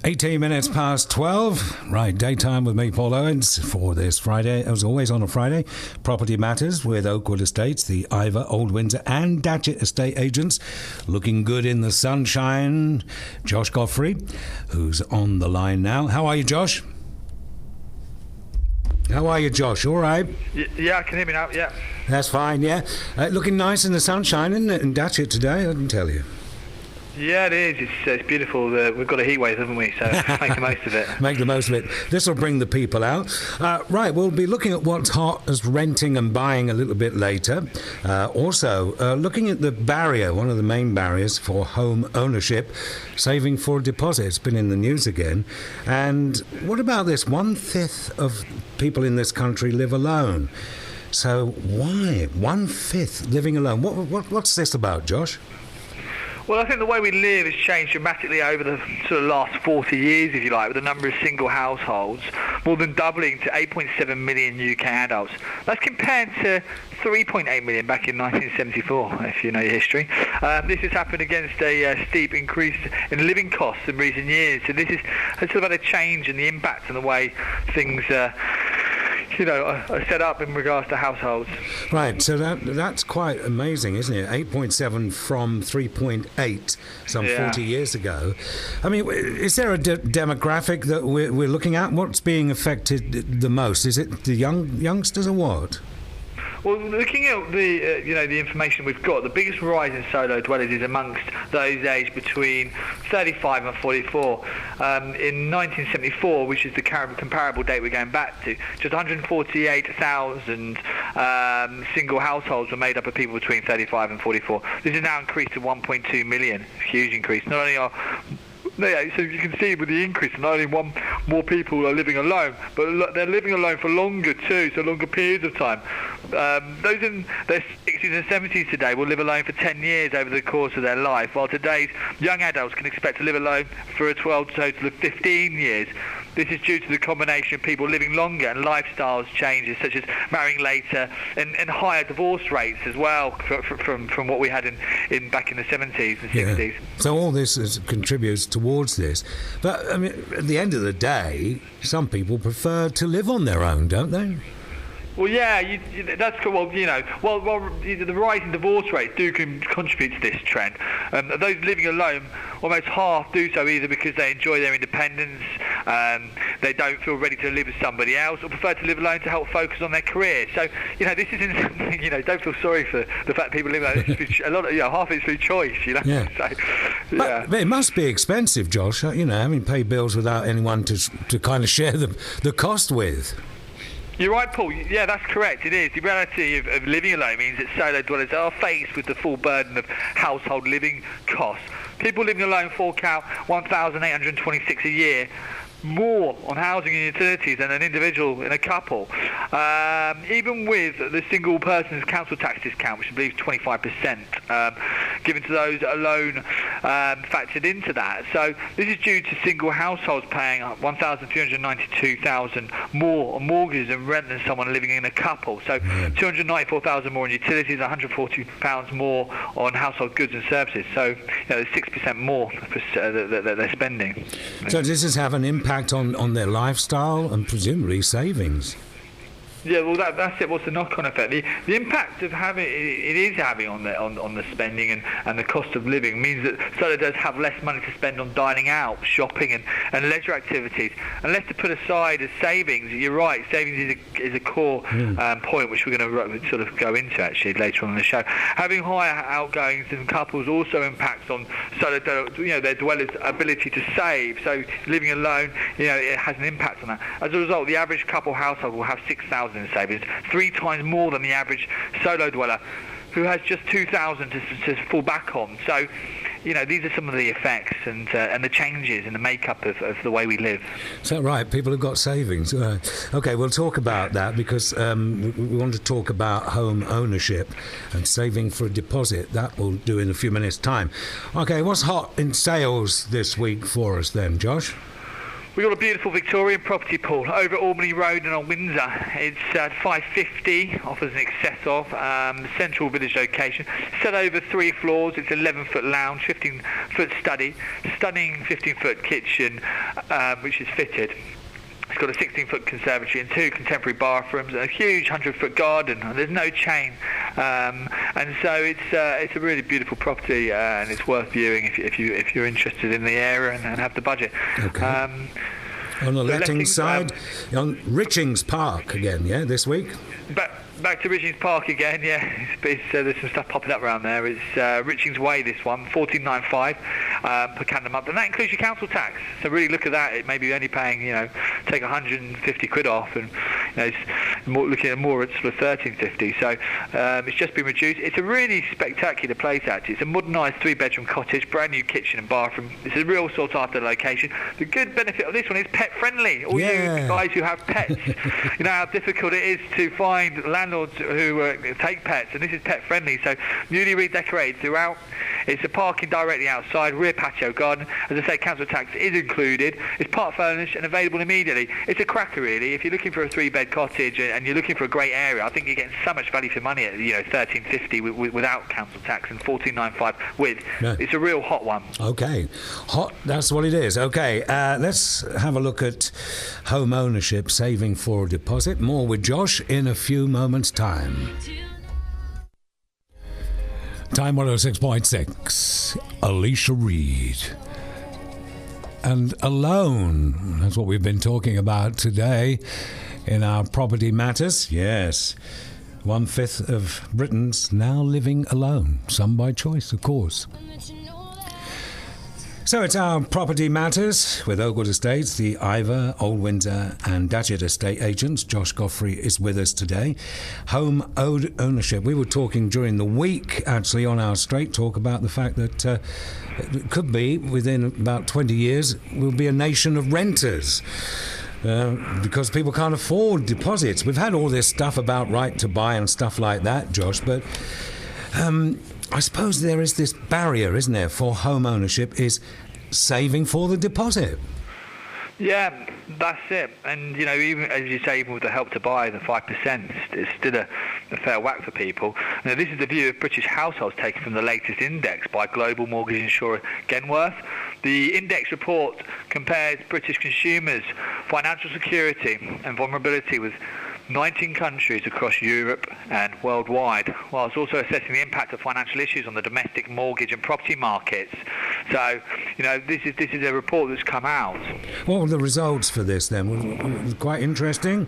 18 minutes past 12. Right, daytime with me, Paul Owens, for this Friday. As always on a Friday, Property Matters with Oakwood Estates, the Iver, Old Windsor and Datchet estate agents. Looking good in the sunshine. Josh Godfrey, who's on the line now. How are you, Josh? How are you, Josh? All right? Yeah, I can hear me now, yeah. That's fine, yeah. Looking nice in the sunshine, isn't it, in Datchet today, I can tell you. Yeah, it is. It's beautiful. We've got a heat wave, haven't we? So make the most of it. Make the most of it. This will bring the people out. Right, we'll be looking at what's hot as renting and buying a little bit later. Also, looking at the barrier, one of the main barriers for home ownership, saving for a deposit. It's been in the news again. And what about this? 1/5 of people in this country live alone. So why 1/5 living alone? What's this about, Josh? Well, I think the way we live has changed dramatically over the sort of last 40 years, if you like, with the number of single households more than doubling to 8.7 million UK adults. That's compared to 3.8 million back in 1974, if you know your history. This has happened against a steep increase in living costs in recent years. So this has sort of had a change in the impact on the way things are set up in regards to households. Right, so that's quite amazing, isn't it? 8.7 from 3.8 some 40 years ago. I mean, is there a demographic that we're looking at? What's being affected the most? Is it the youngsters or what? Well, looking at the information we've got, the biggest rise in solo dwellers is amongst those aged between 35 and 44. In 1974, which is the comparable date we're going back to, just 148,000 single households were made up of people between 35 and 44. This has now increased to 1.2 million. Huge increase. Not only so you can see with the increase, not only more people are living alone, but they're living alone for longer too, so longer periods of time. Those in their 60s and 70s today will live alone for 10 years over the course of their life, while today's young adults can expect to live alone for a total of 15 years. This is due to the combination of people living longer and lifestyles changes, such as marrying later and higher divorce rates as well from what we had in back in the 70s and 60s. Yeah. So all this contributes towards this. But I mean, at the end of the day, some people prefer to live on their own, don't they? Well, yeah, that's cool. Well, the rise in divorce rates do contribute to this trend. Those living alone, almost half do so either because they enjoy their independence, they don't feel ready to live with somebody else, or prefer to live alone to help focus on their career. So, this isn't, don't feel sorry for the fact that people live alone. A lot of, half it's through choice, Yeah. So, yeah. But it must be expensive, Josh. Pay bills without anyone to kind of share the cost with. You're right, Paul. Yeah, that's correct. It is. The reality of living alone means that solo dwellers are faced with the full burden of household living costs. People living alone fork out $1,826 a year more on housing and utilities than an individual in a couple. Even with the single person's council tax discount, which I believe is 25%, given to those alone factored into that. So this is due to single households paying $1,392,000 more on mortgages and rent than someone living in a couple. So $294,000 more on utilities, £140 more on household goods and services. So there's 6% more that they're spending. So does this have an impact on their lifestyle and presumably savings? Yeah, well, that's it. What's the knock-on effect? The impact of having it is having on the spending and the cost of living means that solo does have less money to spend on dining out, shopping, and leisure activities, and less to put aside as savings. You're right, savings is a core point which we're going to sort of go into actually later on in the show. Having higher outgoings in couples also impacts on solo their dwellers' ability to save. So living alone, it has an impact on that. As a result, the average couple household will have 6,000 in savings, 3 times more than the average solo dweller, who has just 2,000 to fall back on. So, these are some of the effects and the changes in the makeup of the way we live. Is that right? People have got savings. Okay, we'll talk about that because we want to talk about home ownership and saving for a deposit. That we'll do in a few minutes' time. Okay, what's hot in sales this week for us then, Josh? We've got a beautiful Victorian property, Paul, over at Albany Road in Old Windsor. It's at 550, offers an excess of, central village location. Set over 3 floors, it's 11-foot lounge, 15-foot study, stunning 15-foot kitchen, which is fitted. It's got a 16-foot conservatory and 2 contemporary bathrooms and a huge 100-foot garden. And there's no chain, and so it's a really beautiful property, and it's worth viewing if you're interested in the area and have the budget. Okay. On the letting side, on Richings Park again, this week. Back to Richings Park again, there's some stuff popping up around there. It's Richings Way, this one, 14.95 per calendar month, and that includes your council tax. So really look at that. It may be only paying, take 150 quid off, and it's looking at more, it's for 13.50. So it's just been reduced. It's a really spectacular place actually. It's a modernised 3-bedroom cottage, brand new kitchen and bathroom. It's a real sought after location. The good benefit of this one is pet friendly. All you guys who have pets, you know how difficult it is to find landlords who take pets, and this is pet friendly, so newly redecorated throughout. It's a parking directly outside, rear patio garden. As I say, council tax is included. It's part furnished and available immediately. It's a cracker really. If you're looking for a 3-bed cottage and you're looking for a great area, I think you're getting so much value for money at 13.50 without council tax and 14.95 with. Yeah. It's a real hot one. Okay, hot. That's what it is. Okay, let's have a look at home ownership, saving for a deposit. More with Josh in a few moments' time. Time 106.6, Alicia Reid. And alone, that's what we've been talking about today in our property matters. Yes, 1/5 of Britons now living alone, some by choice, of course. So it's our property matters with Oakwood Estates, the Iver, Old Windsor and Datchet estate agents. Josh Godfrey is with us today. Home ownership. We were talking during the week, actually, on our Straight Talk about the fact that it could be, within about 20 years, we'll be a nation of renters. Because people can't afford deposits. We've had all this stuff about right to buy and stuff like that, Josh, but I suppose there is this barrier, isn't there, for home ownership, is saving for the deposit. Yeah, that's it. And, even, as you say, even with the Help to Buy, the 5%, it's still a fair whack for people. Now, this is the view of British households taken from the latest index by global mortgage insurer Genworth. The index report compares British consumers' financial security and vulnerability with 19 countries across Europe and worldwide, whilst also assessing the impact of financial issues on the domestic mortgage and property markets. So, this is a report that's come out. What were the results for this then? Quite interesting.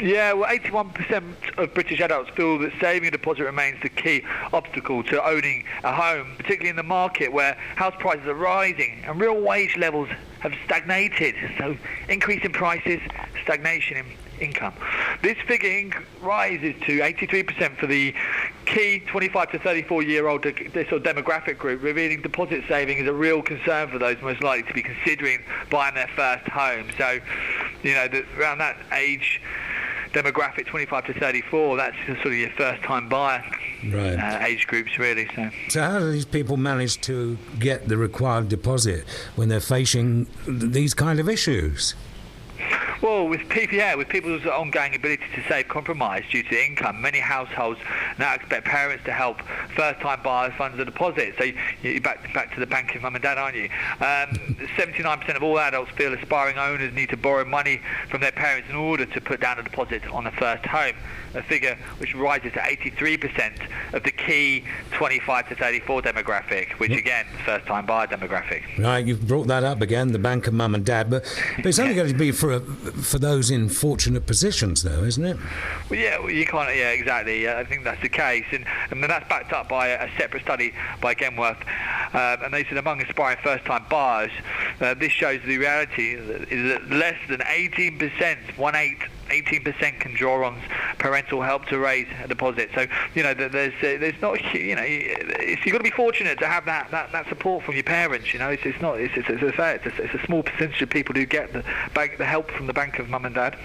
Yeah, well, 81% of British adults feel that saving a deposit remains the key obstacle to owning a home, particularly in the market where house prices are rising and real wage levels have stagnated. So, increase in prices, stagnation in income. This figure rises to 83% for the key 25 to 34-year-old demographic group, revealing deposit saving is a real concern for those most likely to be considering buying their first home. So, around that age demographic, 25 to 34, that's sort of your first-time buyer age groups, really. So how do these people manage to get the required deposit when they're facing these kind of issues? Well, with people's ongoing ability to save compromised due to income, many households now expect parents to help first-time buyers fund the deposit. So you're back to the bank of mum and dad, aren't you? 79% of all adults feel aspiring owners need to borrow money from their parents in order to put down a deposit on a first home, a figure which rises to 83% of the key 25 to 34 demographic, which again, first-time buyer demographic. Right, you've brought that up again, the bank of mum and dad, but it's only going to be for those in fortunate positions, though, isn't it? Well, you can't. Yeah, exactly. I think that's the case, and that's backed up by a separate study by Genworth, and they said among aspiring first-time buyers, this shows the reality is that less than 18%, 18% can draw on parental help to raise a deposit. So there's not, you've got to be fortunate to have that support from your parents. It's a small percentage of people who get the help from the bank of mum and dad.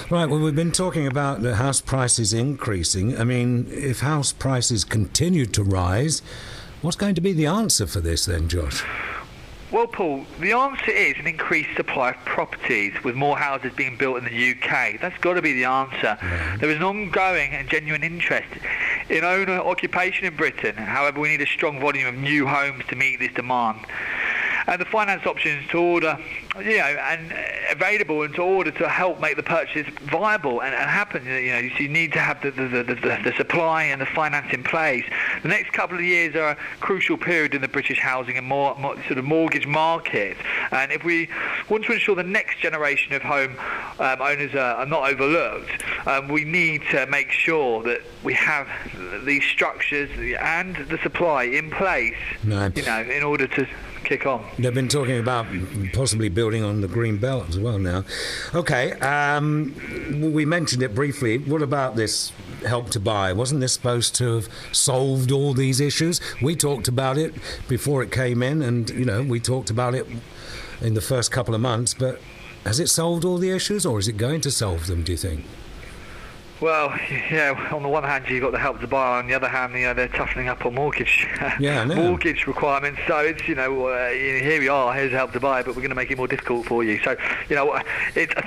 Right. Well, we've been talking about the house prices increasing. I mean, if house prices continue to rise, what's going to be the answer for this then, Josh? Well, Paul, the answer is an increased supply of properties, with more houses being built in the UK. That's got to be the answer. Yeah. There is an ongoing and genuine interest in owner occupation in Britain. However, we need a strong volume of new homes to meet this demand. And the finance options to order, and available and to order to help make the purchase viable and happen. You need to have the supply and the finance in place. The next couple of years are a crucial period in the British housing and more sort of mortgage market. And if we want to ensure the next generation of home owners are not overlooked, we need to make sure that we have these structures and the supply in place, in order to kick on. They've been talking about possibly building on the Green Belt as well now. Okay, we mentioned it briefly. What about this Help to Buy? Wasn't this supposed to have solved all these issues? We talked about it before it came in, and, we talked about it in the first couple of months, but has it solved all the issues, or is it going to solve them, do you think? Well, on the one hand, you've got the Help to Buy. On the other hand, they're toughening up on mortgage mortgage requirements. So it's, here we are, here's Help to Buy, but we're going to make it more difficult for you. So, I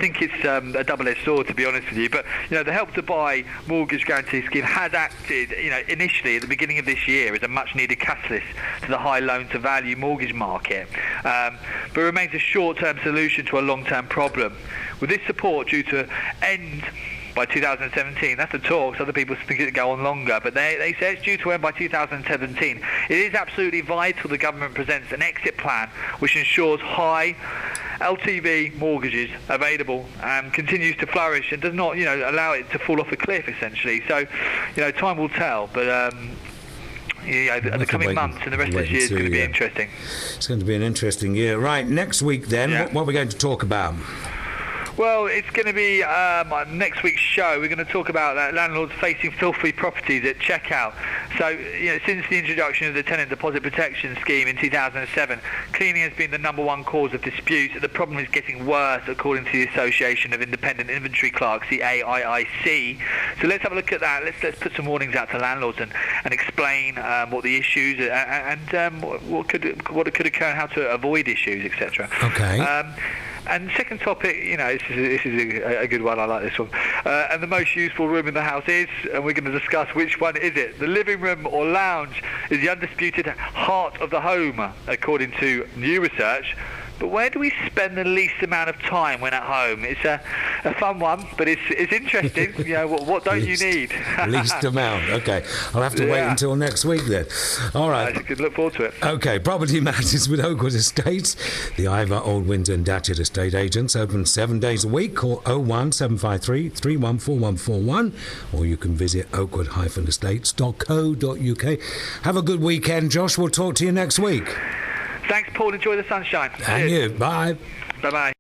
think it's a double-edged sword, to be honest with you. But, the Help to Buy mortgage guarantee scheme has acted, initially at the beginning of this year as a much-needed catalyst to the high loan-to-value mortgage market, but remains a short-term solution to a long-term problem. With this support due to end by 2017, that's the talks. Other people think it'll go on longer, but they say it's due to end by 2017. It is absolutely vital the government presents an exit plan which ensures high LTV mortgages available and continues to flourish and does not, allow it to fall off a cliff, essentially. So, time will tell, but the coming months and the rest of this year is going to be interesting. It's going to be an interesting year. Right, next week then, what are we going to talk about? Well, it's going to be next week's show. We're going to talk about landlords facing filthy properties at checkout. So, since the introduction of the tenant deposit protection scheme in 2007, cleaning has been the number one cause of disputes. The problem is getting worse, according to the Association of Independent Inventory Clerks, the AIIC. So let's have a look at that. Let's put some warnings out to landlords and explain what the issues and what could occur and how to avoid issues, etc. Okay. And second topic, this is a good one. I like this one. And the most useful room in the house is, and we're going to discuss which one is it. The living room or lounge is the undisputed heart of the home, according to new research. But where do we spend the least amount of time when at home? It's a fun one, but it's interesting. What don't you need? Least amount. Okay. I'll have to wait until next week then. All right. I could look forward to it. Okay. Property Matters with Oakwood Estates. The Iver, Old Windsor and Datchet estate agents open 7 days a week. Call 01753 314141, or you can visit oakwood-estates.co.uk. Have a good weekend, Josh. We'll talk to you next week. Thanks, Paul. Enjoy the sunshine. And Cheers. you. Bye. Bye-bye.